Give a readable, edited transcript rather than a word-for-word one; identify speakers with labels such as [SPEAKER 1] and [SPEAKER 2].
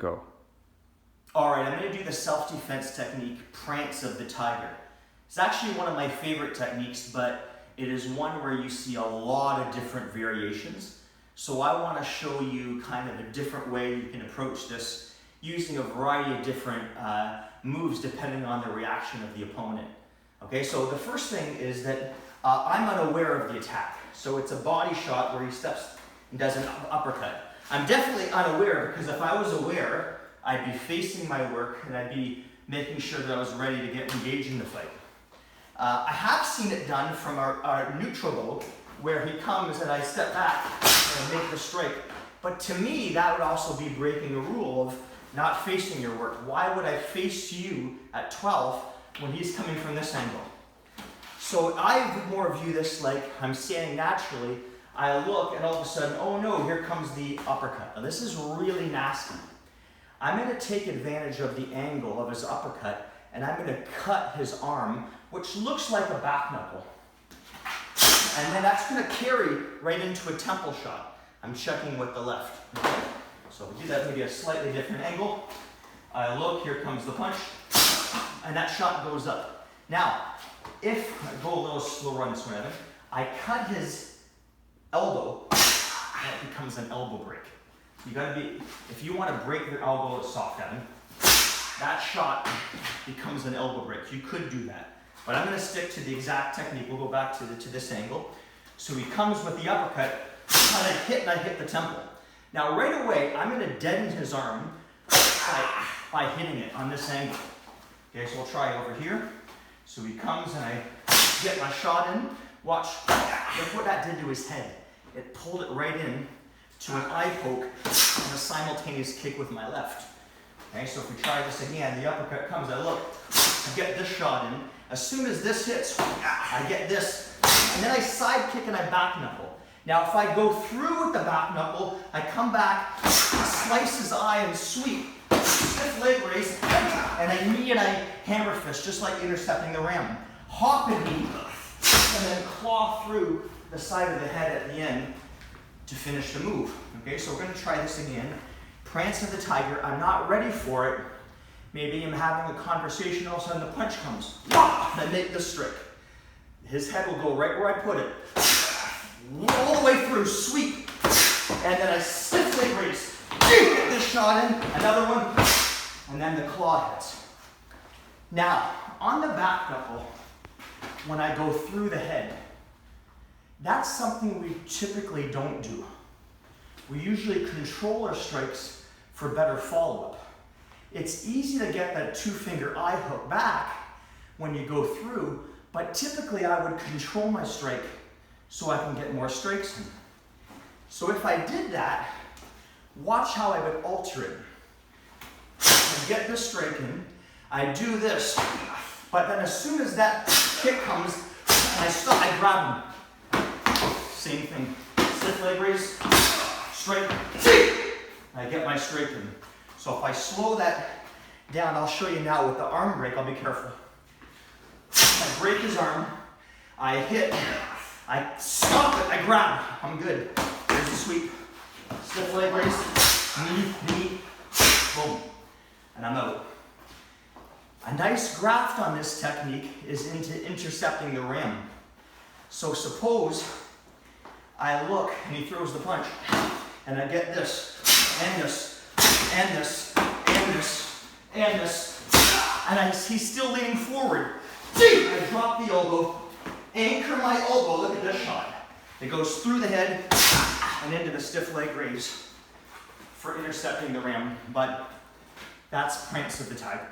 [SPEAKER 1] go.
[SPEAKER 2] All right, I'm gonna do the self-defense technique, Prance of the Tiger. It's actually one of my favorite techniques, but it is one where you see a lot of different variations. So I wanna show you kind of a different way you can approach this using a variety of different moves depending on the reaction of the opponent. Okay, so the first thing is that I'm unaware of the attack. So it's a body shot where he steps and does an uppercut. I'm definitely unaware because if I was aware, I'd be facing my work and I'd be making sure that I was ready to get engaged in the fight. I have seen it done from our neutral low where he comes and I step back and make the strike. But to me, that would also be breaking a rule of not facing your work. Why would I face you at 12 when he's coming from this angle? So I would more view this like I'm standing naturally. I look and all of a sudden, oh no, here comes the uppercut. Now this is really nasty. I'm going to take advantage of the angle of his uppercut and I'm going to cut his arm, which looks like a back knuckle. And then that's going to carry right into a temple shot. I'm checking with the left. Okay? So we do that maybe a slightly different angle. I look, here comes the punch, and that shot goes up. Now, if I go a little slower on this one, I cut his elbow, that becomes an elbow break. You gotta be, if you want to break your elbow at soft Evan, that shot becomes an elbow break. You could do that. But I'm going to stick to the exact technique. We'll go back to this angle. So he comes with the uppercut, and I hit the temple. Now right away, I'm going to deaden his arm by hitting it on this angle. Okay, so we'll try over here. So he comes and I get my shot in. Watch, look what that did to his head. It pulled it right in to an eye poke and a simultaneous kick with my left. Okay, so if we try this again, the uppercut comes, I look, I get this shot in. As soon as this hits, I get this, and then I side kick and I back knuckle. Now if I go through with the back knuckle, I come back, slice his eye and sweep, stiff leg raise, and I knee and I hammer fist, just like intercepting the ram. Hop and knee, and then claw through the side of the head at the end to finish the move. Okay, so we're gonna try this again. Prance of the Tiger, I'm not ready for it. Maybe I'm having a conversation, all of a sudden the punch comes. I make the strike. His head will go right where I put it. All the way through, sweep. And then I stiff leg raise. Get this shot in, another one, and then the claw hits. Now, on the back knuckle, when I go through the head, that's something we typically don't do. We usually control our strikes for better follow-up. It's easy to get that two-finger eye hook back when you go through, but typically I would control my strike so I can get more strikes in. So if I did that, watch how I would alter it. I get this strike in, I do this, but then as soon as that kick comes, and I stop, I grab him. Same thing, stiff leg raise, strike, I get my strike in. So if I slow that down, I'll show you now with the arm break, I'll be careful. I break his arm, I hit, I stop it, I grab, I'm good. There's the sweep, stiff leg raise, knee, boom, and I'm out. A nice graft on this technique is into intercepting the rim. So suppose I look and he throws the punch, and I get this, and this, and this, and this, and this, and he's still leaning forward. I drop the elbow, anchor my elbow, look at this shot. It goes through the head and into the stiff leg raise for intercepting the ram, but that's Prance of the Tiger.